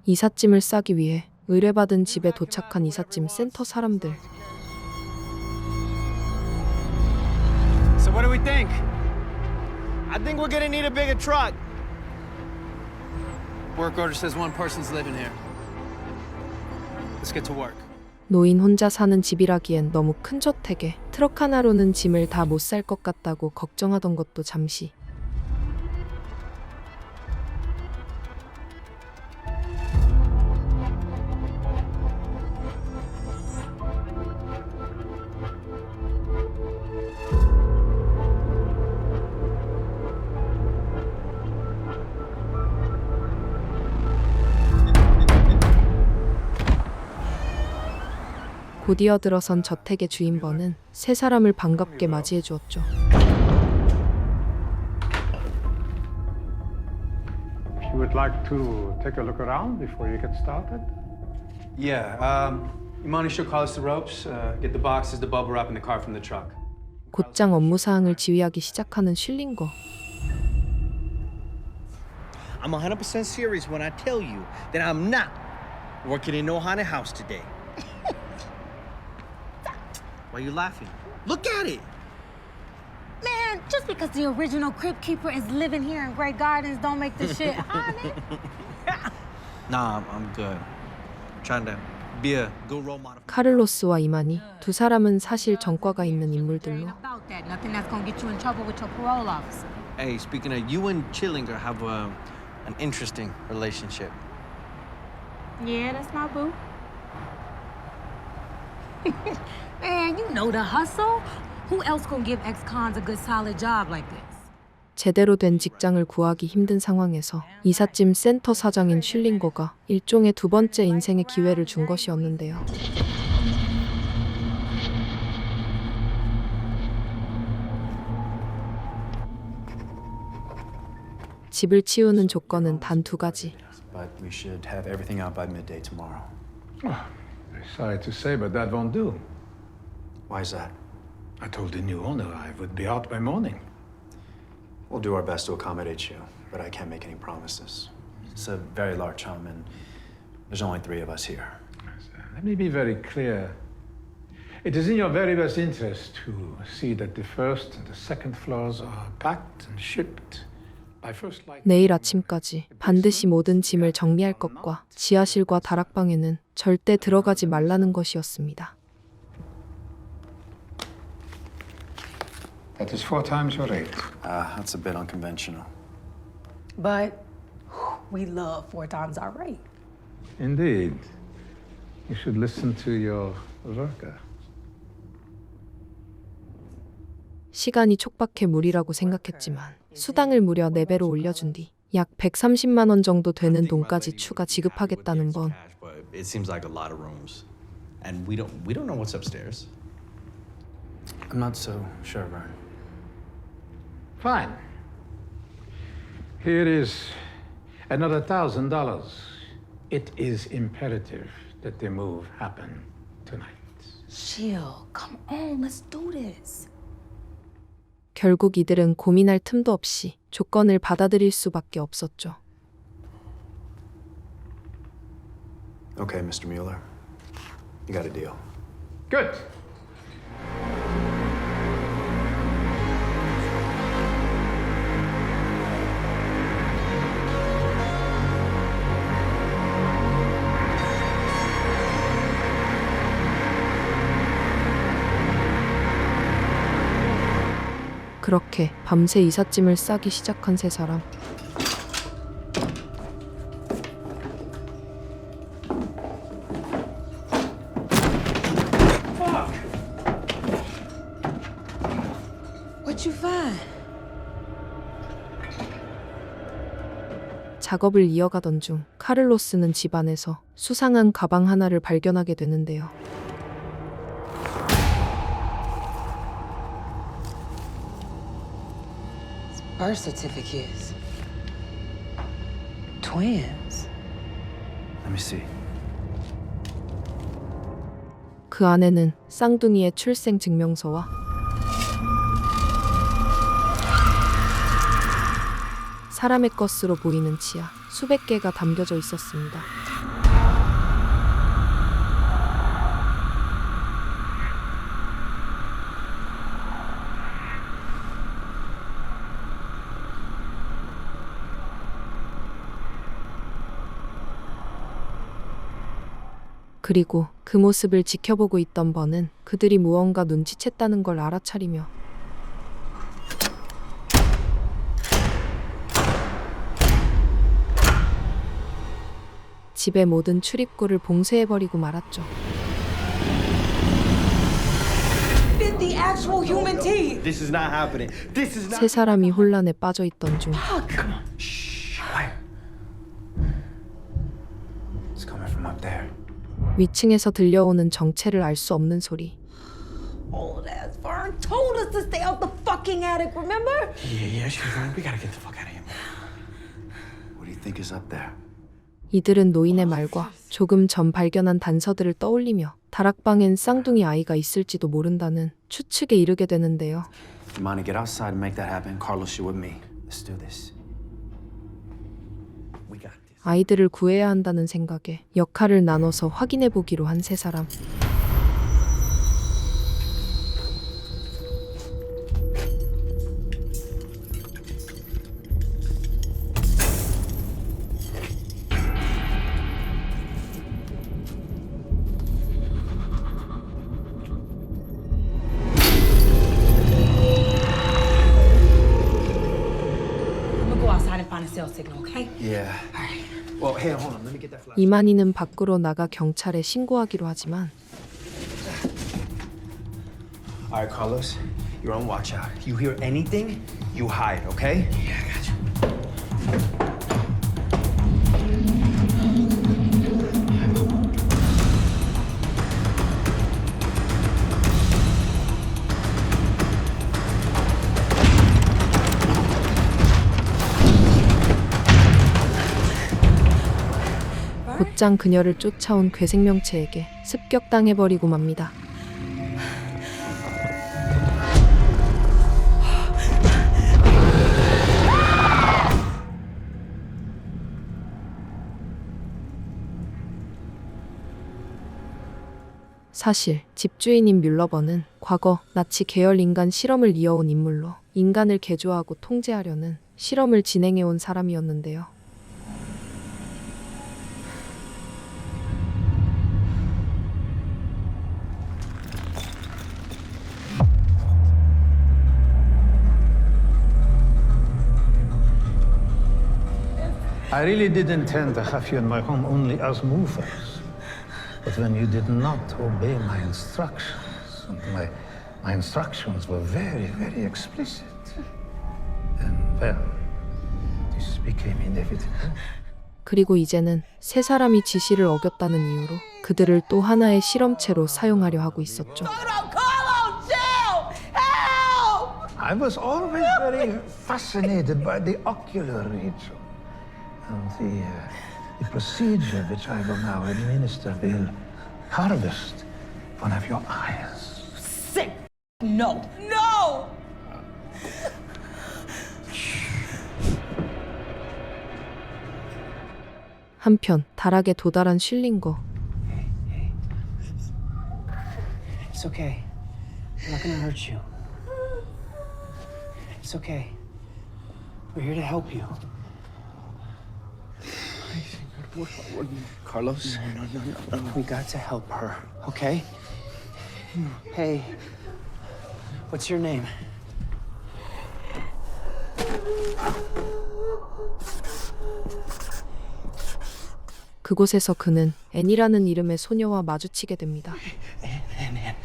이삿짐을 싸기 위해 의뢰받은 집에 도착한 이삿짐 센터 사람들. So what do we think? I think we're gonna need a bigger truck. Work order says one person's living here. Let's get to work. 노인 혼자 사는 집이라기엔 너무 큰 저택에 트럭 하나로는 짐을 다 못 쌀 것 같다고 걱정하던 것도 잠시. 곧이어 들어선 저택의 주인번은 세 사람을 반갑게 맞이해 주었죠. If you would like to take a look around before you get started. Yeah, Imani should call us the ropes, get the boxes, the bubble wrap, and the car from the truck. 곧장 업무 사항을 지휘하기 시작하는 쉴링거. I'm 100% serious when I tell you that I'm not working in no haunted house today. Why are you laughing? Look at it. Man, just because the original Crypt Keeper is living here in Grey Gardens don't make the shit haunted. Nah, I'm good. I'm trying to be a good role model. 카를로스와 이만희 두 사람은 사실 전과가 있는 인물들로 About that, nothing that's gonna get you in trouble with your parole officer. Hey, speaking of, you and Chillinger have an interesting relationship. Yeah, that's my boo. Man, you know the hustle. Who else gonna give ex-cons a good solid job like this? 제대로 된 직장을 구하기 힘든 상황에서 이삿짐 센터 사장인 쉴링거가 일종의 두 번째 인생의 기회를 준 것이었는데요. 집을 치우는 조건은 단 두 가지. But we should have everything out by midday tomorrow. Very sorry to say, but that won't do. Why is that? I told the new owner I would be out by morning. We'll do our best to accommodate you, but I can't make any promises. It's a very large home, and there's only 3 of us here. Let me be very clear. It is in your very best interest to see that the first and the second floors are packed and shipped by first light. 내일 아침까지 반드시 모든 짐을 정리할 것과 지하실과 다락방에는 절대 들어가지 말라는 것이었습니다. That is 4 times your rate. That's a bit unconventional. But we love 4 times our rate. Indeed. You should listen to your worker. 시간이 촉박해 무리라고 생각했지만 수당을 무려 4배로 올려준 뒤 약 130만 원 정도 되는 돈까지 추가 지급하겠다는 건 But it seems like a lot of rooms, and we don't know what's upstairs. I'm not so sure, Vern. Fine. Here is another $1,000. It is imperative that the move happen tonight. Chill. Come on, let's do this. 결국 이들은 고민할 틈도 없이 조건을 받아들일 수밖에 없었죠. Okay, Mr. Mueller. You got a deal. Good. 그렇게 밤새 이삿짐을 싸기 시작한 세 사람. What you find? 작업을 이어가던 중 카를로스는 집안에서 수상한 가방 하나를 발견하게 되는데요. Birth certificates. Twins. Let me see. 그 안에는 쌍둥이의 출생 증명서와 사람의 것으로 보이는 치아 수백 개가 담겨져 있었습니다. 그리고 그 모습을 지켜보고 있던 번은 그들이 무언가 눈치챘다는 걸 알아차리며 집의 모든 출입구를 봉쇄해버리고 말았죠. Fit the actual human teeth. This is not happening. This is not. 세 사람이 혼란에 빠져있던 중 It's coming from up there. 위층에서 들려오는 정체를 알 수 없는 소리. Old ass Vern told us to stay out the fucking attic, remember? Yeah, she's right. We gotta get the fuck out of here. What do you think is up there? 이들은 노인의 말과 조금 전 발견한 단서들을 떠올리며 다락방엔 쌍둥이 아이가 있을지도 모른다는 추측에 이르게 되는데요. Imani, get outside and make that happen. Carlos, you with me. Let's do this. We got this. 아이들을 구해야 한다는 생각에 역할을 나눠서 확인해 보기로 한 세 사람. I'm gonna go outside and find a cell signal, okay? Yeah. Well, hey, hold on. Let me get that flash. 이만희는 밖으로 나가 경찰에 신고하기로 하지만 All right, Carlos. You're on watch out. You hear anything, you hide, okay? Yeah, I got you. 곧장 그녀를 쫓아온 괴생명체에게 습격당해버리고 맙니다. 사실 집주인인 뮬러번은 과거 나치 계열 인간 실험을 이어온 인물로 인간을 개조하고 통제하려는 실험을 진행해온 사람이었는데요. I really did intend to have you in my home only as movers. But when you did not obey my instructions, and my instructions were very, very explicit, then, well, this became inevitable. 그리고 이제는 세 사람이 지시를 어겼다는 이유로 그들을 또 하나의 실험체로 사용하려 하고 있었죠. Carlos, chill! Help! I was always very fascinated by the ocular region. And the procedure which I will now administer will harvest one of your eyes. Sick! No! No! 한편 다락에 도달한 슐링거. It's okay. I'm not gonna hurt you. It's okay. We're here to help you. Carlos? No. We got to help her, okay? Hey, what's your name? 그곳에서 그는 앤이라는 이름의 소녀와 마주치게 됩니다. Ann.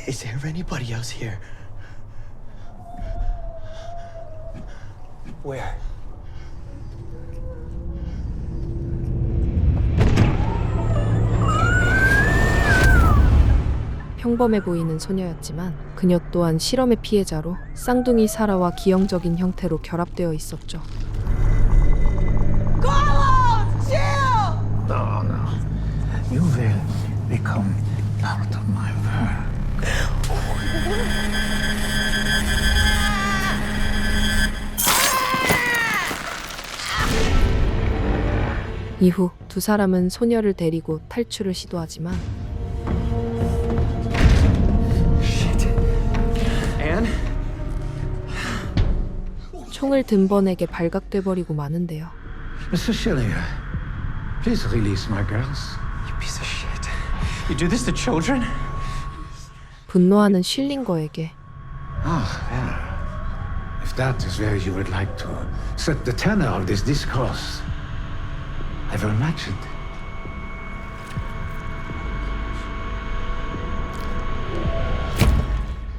Is there anybody else here? Where? 평범해 보이는 소녀였지만 그녀 또한 실험의 피해자로 쌍둥이 사라와 기형적인 형태로 결합되어 있었죠. Carlos, chill! No. You will become part of my work. 이후 두 사람은 소녀를 데리고 탈출을 시도하지만 Ann? 총을 든 번에게 발각돼 버리고 마는데요. Mr. Schillinger, please release my girls. You piece You do this to children? 분노하는 쉴링거에게 Ah, well. If that is where you would like to set the tenor of this discourse, I will match it.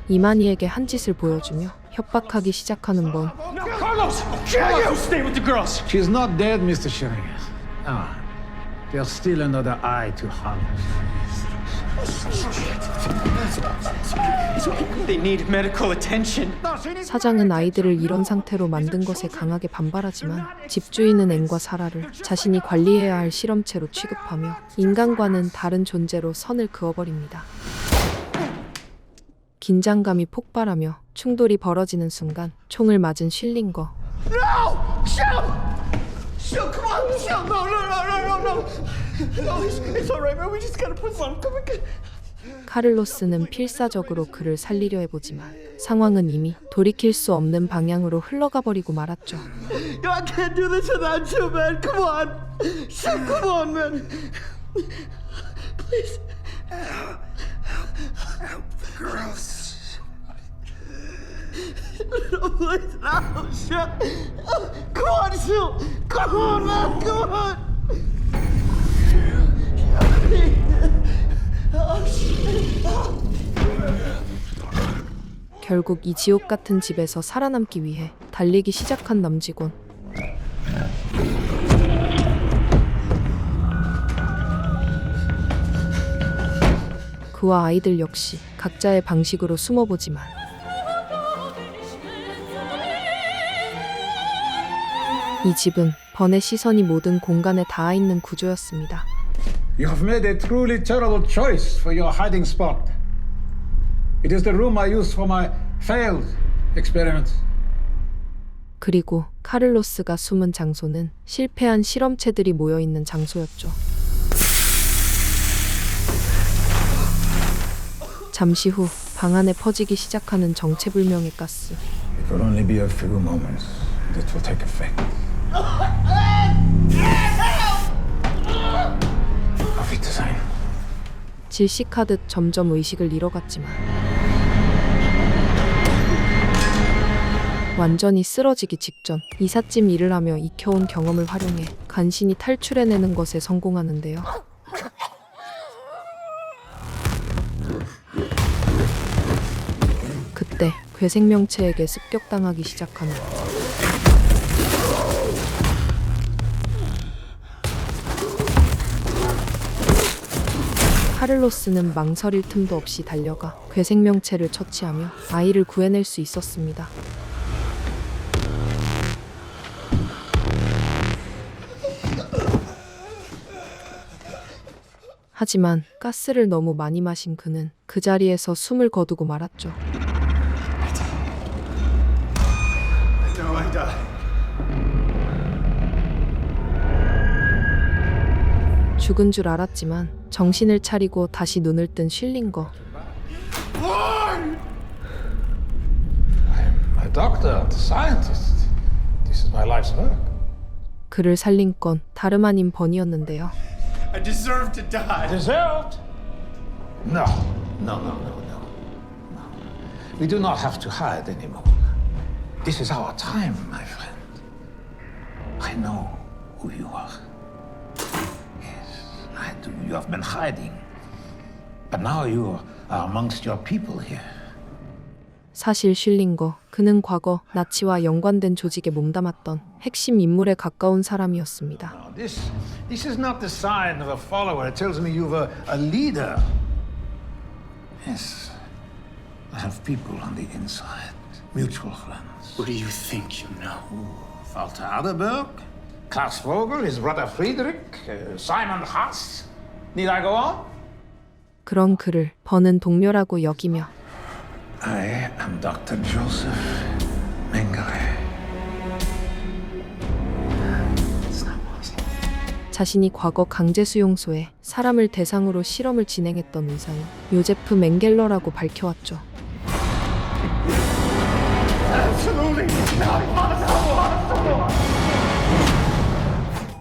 이만희에게 한 짓을 보여주며 협박하기 시작하는 번 Carlos! Carlos, stay with the girls! She's not dead, Mr. Sheringham. Ah, there's still another eye to harvest. They need medical attention. 사장은 아이들을 이런 상태로 만든 것에 강하게 반발하지만 집주인은 앵과 사라를 자신이 관리해야 할 실험체로 취급하며 인간과는 다른 존재로 선을 그어버립니다. 긴장감이 폭발하며 충돌이 벌어지는 순간 총을 맞은 쉴링거. Show, come on, show. No. No, it's all right, man. We just gotta put some. Come on. 카를로스는 필사적으로 그를 살리려 해보지만 상황은 이미 돌이킬 수 없는 방향으로 흘러가 버리고 말았죠. Yo, I can't do this without you, man. Come on. Show, come on, man. Please. Help the girls. No, please, no, shit. Come on, Sue. Come on, man. Come on. 결국 이 지옥 같은 집에서 살아남기 위해 달리기 시작한 남직원. 그와 아이들 역시 각자의 방식으로 숨어보지만 이 집은 번의 시선이 모든 공간에 닿아 있는 구조였습니다. You have made a truly terrible choice for your hiding spot. It is the room I used for my failed experiment. 그리고 카를로스가 숨은 장소는 실패한 실험체들이 모여 있는 장소였죠. 잠시 후 방 안에 퍼지기 시작하는 정체불명의 가스. It will only be a few moments that will take effect. Auf Wiedersehen. 질식하듯 점점 의식을 잃어갔지만 완전히 쓰러지기 직전 이삿짐 일을 하며 익혀온 경험을 활용해 간신히 탈출해내는 것에 성공하는데요. 그때 괴생명체에게 습격당하기 시작하는 카를로스는 망설일 틈도 없이 달려가 괴생명체를 처치하며 아이를 구해낼 수 있었습니다. 하지만 가스를 너무 많이 마신 그는 그 자리에서 숨을 거두고 말았죠. No, I died. 죽은 줄 알았지만 정신을 차리고 다시 눈을 뜬 쉴링거. I'm a doctor, a scientist. This is my life's work. 그를 살린 건 다름 아닌 번이었는데요. I deserve to die. Deserved? No. We do not have to hide anymore. This is our time, my friend. I know who you are. Yes, I do. You have been hiding. But now you are amongst your people here. 사실 쉴링거, 그는 과거 나치와 연관된 조직에 몸담았던 핵심 인물에 가까운 사람이었습니다. Now, this is not the sign of a follower. It tells me you've a leader. Yes, I have people on the inside, mutual friends. Who do you think you know? Walter Aderberg, Klaus Vogel, his brother Friedrich, Simon Haas. Need I go on? 그런 그를 번은 동료라고 여기며 I am Dr. Joseph Mengele. 자신이 과거 강제수용소에 사람을 대상으로 실험을 진행했던 의사인 요제프 맹겔러라고 밝혀왔죠.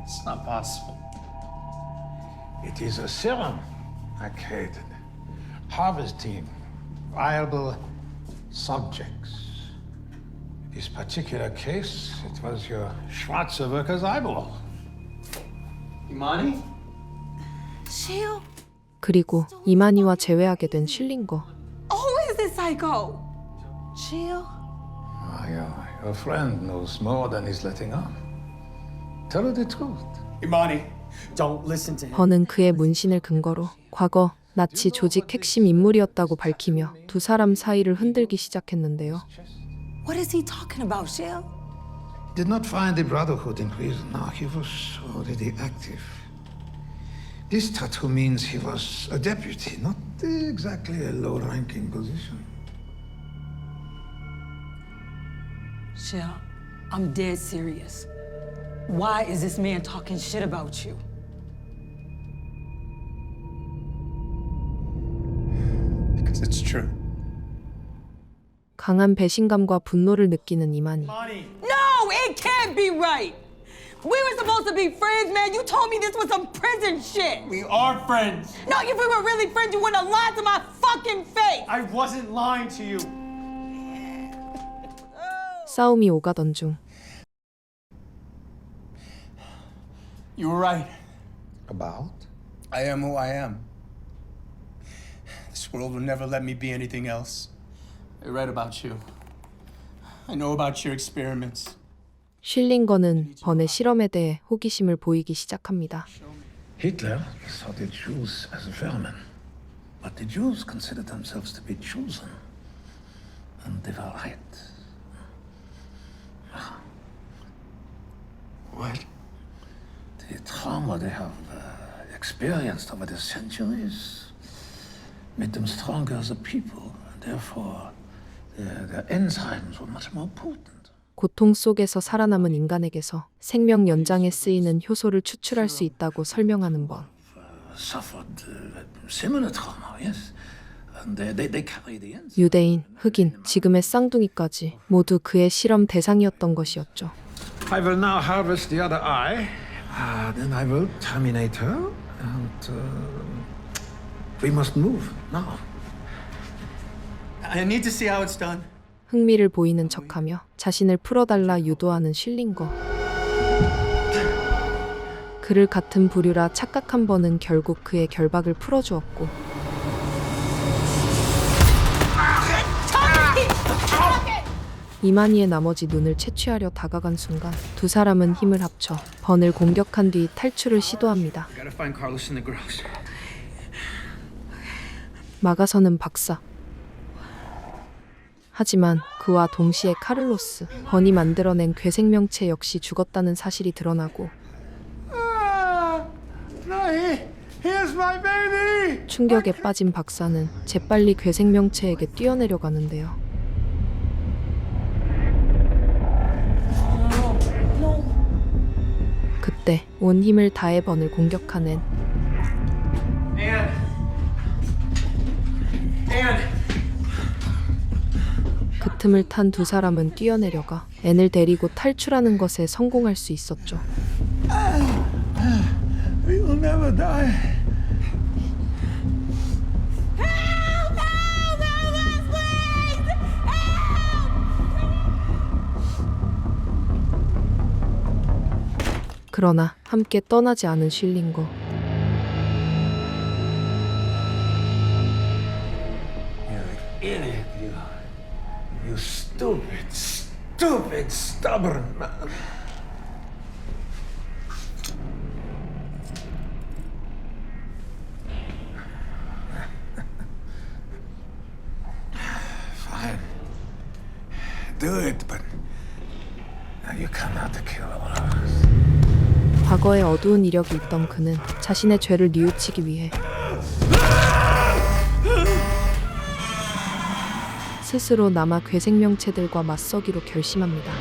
It's not possible. It is a serum created. Harvest team, viable subjects. In this particular case, it was your Schwarzer worker's eyeball. Imani? Shield? 그리고 이만희와 재회하게 된 실링거. Who is this psycho? Shield? Your friend knows more than he's letting on. Tell her the truth. Imani, don't listen to him. 번은 그의 문신을 근거로 과거 나치 조직 핵심 인물이었다고 밝히며 두 사람 사이를 흔들기 시작했는데요. What is he talking about, Shield? Did not find the Brotherhood in prison. No, he was already active. This tattoo means he was a deputy, not exactly a low-ranking position. Shield, I'm dead serious. Why is this man talking shit about you? Because it's true. 강한 배신감과 분노를 느끼는 이만희. No, it can't be right. We were supposed to be friends, man. You told me this was some prison shit. We are friends. No, if we were really friends, you wouldn't have lied to my fucking face. I wasn't lying to you. 싸움이 오가던 중 You were right. About? I am who I am. This world will never let me be anything else. I read about you. I know about your experiments. 실링거는 번의 실험에 대해 호기심을 보이기 시작합니다. Hitler saw the Jews as vermin, but the Jews considered themselves to be chosen, and they were right. What? The trauma they have experienced over the centuries made them stronger as a people, and therefore their enzymes were much more potent. 고통 속에서 살아남은 인간에게서 생명 연장에 쓰이는 효소를 추출할 수 있다고 설명하는 번. Suffered similar trauma, yes. And they carry the enzymes. 유대인, 흑인, 지금의 쌍둥이까지 모두 그의 실험 대상이었던 것이었죠. I will now harvest the other eye. Then I will terminate her, and we must move now. I need to see how it's done. 흥미를 보이는 척하며 자신을 풀어달라 유도하는 실링거. 그를 같은 부류라 착각한 번은 결국 그의 결박을 풀어주었고 이만희의 나머지 눈을 채취하려 다가간 순간 두 사람은 힘을 합쳐 번을 공격한 뒤 탈출을 시도합니다. Gotta find Carlos in the garage. 막아서는 박사. 하지만 그와 동시에 카를로스, 번이 만들어낸 괴생명체 역시 죽었다는 사실이 드러나고 Here's my baby. 충격에 빠진 박사는 재빨리 괴생명체에게 뛰어내려 가는데요. 그때 온 힘을 다해 번을 공격한 앤. 그 틈을 탄 두 사람은 뛰어내려가 앤을 데리고 탈출하는 것에 성공할 수 있었죠. We will never die. 그러나 함께 떠나지 않은 실링거. Idiot, you. You stupid, stupid, stubborn man. Fine. Do it, but you cannot kill all of us. 과거에 어두운 이력이 있던 그는 자신의 죄를 뉘우치기 위해 스스로 남아 괴생명체들과 맞서기로 결심합니다.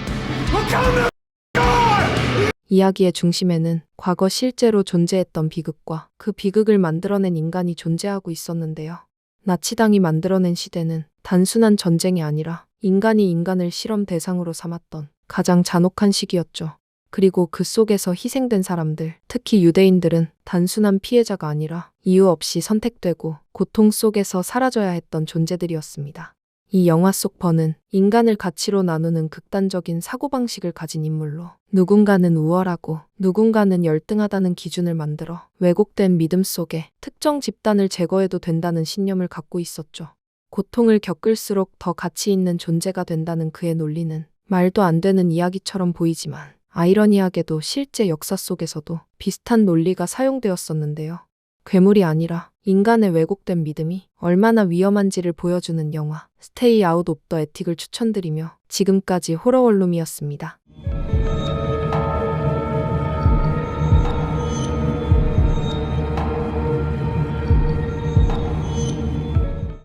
이야기의 중심에는 과거 실제로 존재했던 비극과 그 비극을 만들어낸 인간이 존재하고 있었는데요. 나치당이 만들어낸 시대는 단순한 전쟁이 아니라 인간이 인간을 실험 대상으로 삼았던 가장 잔혹한 시기였죠. 그리고 그 속에서 희생된 사람들, 특히 유대인들은 단순한 피해자가 아니라 이유 없이 선택되고 고통 속에서 사라져야 했던 존재들이었습니다. 이 영화 속 버는 인간을 가치로 나누는 극단적인 사고방식을 가진 인물로 누군가는 우월하고 누군가는 열등하다는 기준을 만들어 왜곡된 믿음 속에 특정 집단을 제거해도 된다는 신념을 갖고 있었죠. 고통을 겪을수록 더 가치 있는 존재가 된다는 그의 논리는 말도 안 되는 이야기처럼 보이지만 아이러니하게도 실제 역사 속에서도 비슷한 논리가 사용되었었는데요. 괴물이 아니라 인간의 왜곡된 믿음이 얼마나 위험한지를 보여주는 영화 스테이 아웃 오브 더 애틱을 추천드리며 지금까지 호러원룸이었습니다.